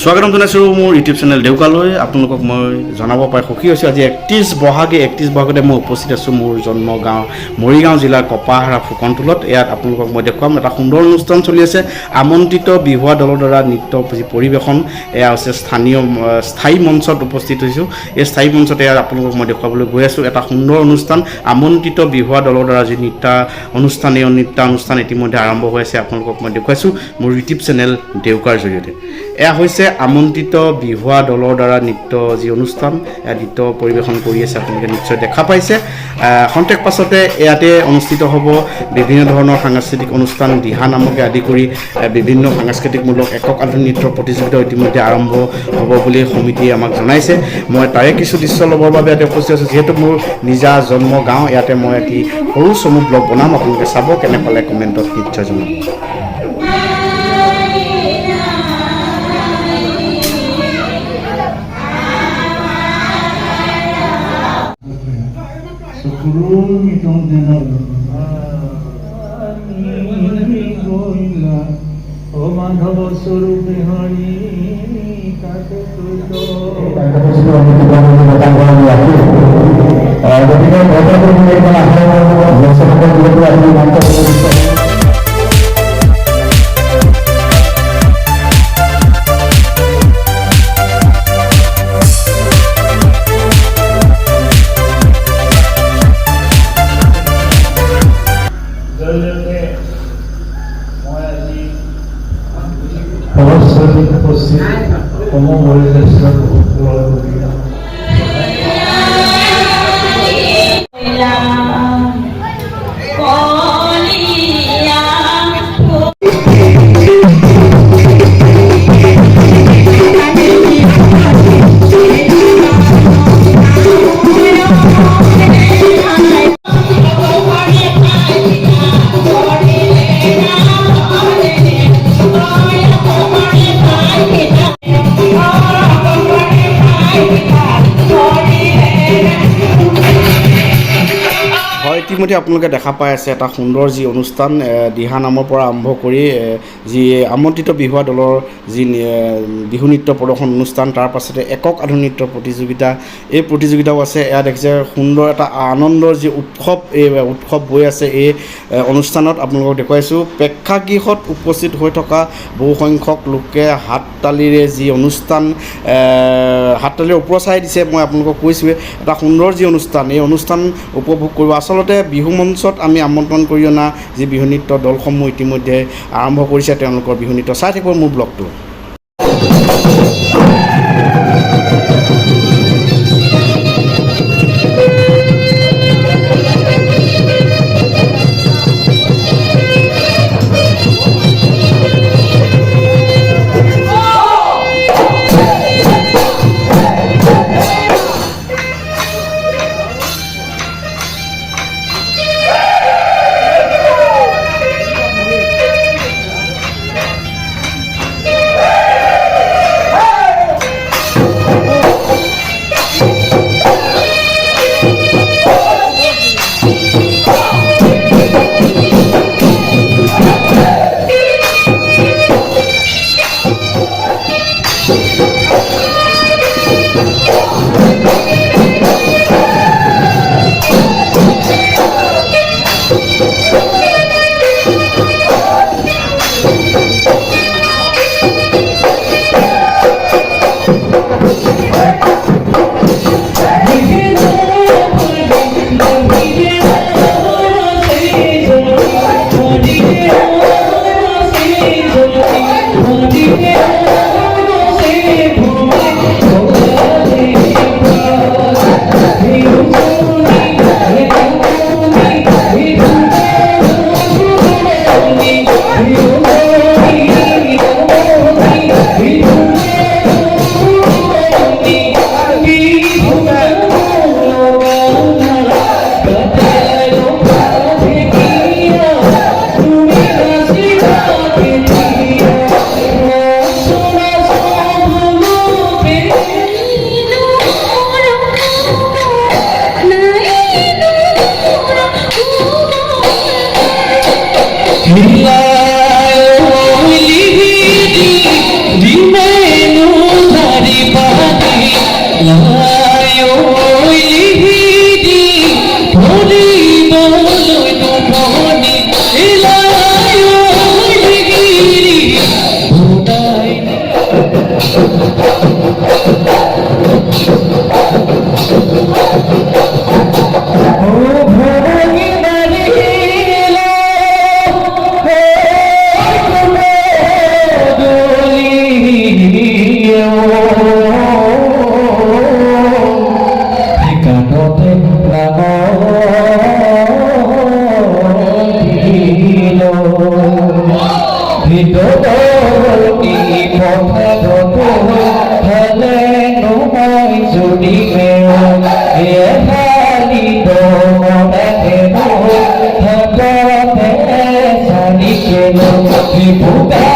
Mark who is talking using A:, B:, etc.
A: স্বাগতম জনাইছোঁ মোৰ ইউটিউব চেনেল দেউকালৈ। আপোনালোকক মই জনাব পাই সুখী হৈছোঁ। আজি 31 বহাগতে মই উপস্থিত আছোঁ মোৰ জন্মগাঁও মৰিগাঁও জিলাৰ কপাহাৰা ফুকনটোলত। ইয়াত আপোনালোকক মই দেখুৱাম এটা সুন্দৰ অনুষ্ঠান চলি আছে। আমন্ত্ৰিত বিহুৱা দলৰ দ্বাৰা নৃত্য পৰিৱেশন এয়া হৈছে স্থায়ী মঞ্চত উপস্থিত হৈছোঁ। এই স্থায়ী মঞ্চত ইয়াত আপোনালোকক মই দেখুৱাবলৈ গৈ আছোঁ এটা সুন্দৰ অনুষ্ঠান। আমন্ত্ৰিত বিহুৱা দলৰ দ্বাৰা যি নৃত্যানুষ্ঠান ইতিমধ্যে আৰম্ভ হৈ আছে। আপোনালোকক মই দেখুৱাইছোঁ মোৰ ইউটিউব চেনেল দেউকাৰ জৰিয়তে। এয়া হৈছে আমন্ত্ৰিত বিহুৱা দলৰ দ্বাৰা নৃত্য যি অনুষ্ঠান, নৃত্য পৰিৱেশন কৰি আছে। আপোনালোকে নিশ্চয় দেখা পাইছে। খন্তেক পাছতে ইয়াতে অনুষ্ঠিত হ'ব বিভিন্ন ধৰণৰ সাংস্কৃতিক অনুষ্ঠান, দিহা নামকে আদি কৰি বিভিন্ন সাংস্কৃতিকমূলক একক আধুনিক নৃত্য প্ৰতিযোগিতা ইতিমধ্যে আৰম্ভ হ'ব বুলি সমিতিয়ে আমাক জনাইছে। মই তাৰে কিছু দৃশ্য ল'বৰ বাবে ইয়াতে উপস্থিত আছোঁ। যিহেতু মোৰ নিজা জন্ম গাঁও, ইয়াতে মই এটি সৰু চমু ব্লগ বনাম। আপোনালোকে চাব, কেনে পালে কমেণ্টত নিশ্চয় জনাব।
B: মাধব স্বরূপে হারি como
A: ইতিমধ্যে আপোনালোকে দেখা পাই আছে এটা সুন্দৰ যি অনুষ্ঠান, দিহা নামৰ পৰা আৰম্ভ কৰি যি আমন্ত্ৰিত বিহুৱা দলৰ যি বিহু নৃত্য প্ৰদৰ্শন অনুষ্ঠান, তাৰ পাছতে একক আধুনিক নৃত্য প্ৰতিযোগিতা, এই প্ৰতিযোগিতাও আছে। এয়া দেখিছে সুন্দৰ এটা আনন্দৰ যি উৎসৱ হৈ আছে। এই অনুষ্ঠানত আপোনালোকক দেখুৱাইছোঁ প্ৰেক্ষাগৃহত উপস্থিত হৈ থকা বহুসংখ্যক লোকে হাত তালিৰে যি অনুষ্ঠান, হাত তালিৰে ওপৰ চাই দিছে। মই আপোনালোকক কৈছোঁৱে এটা সুন্দৰ যি অনুষ্ঠান, এই অনুষ্ঠান উপভোগ কৰিব। আচলতে বিহু মঞ্চত আমি আমন্ত্ৰণ কৰি অনা যি বিহু নৃত্য দলসমূহ ইতিমধ্যে আৰম্ভ কৰিছে তেওঁলোকৰ বিহু নৃত্য। চাই থাকিব মোৰ ব্লগটো।
B: Di menu
C: বিদরণী পথরত হলে নয় যদি এখানি দমনে কেন ভগতে সানি কেন বিভুতা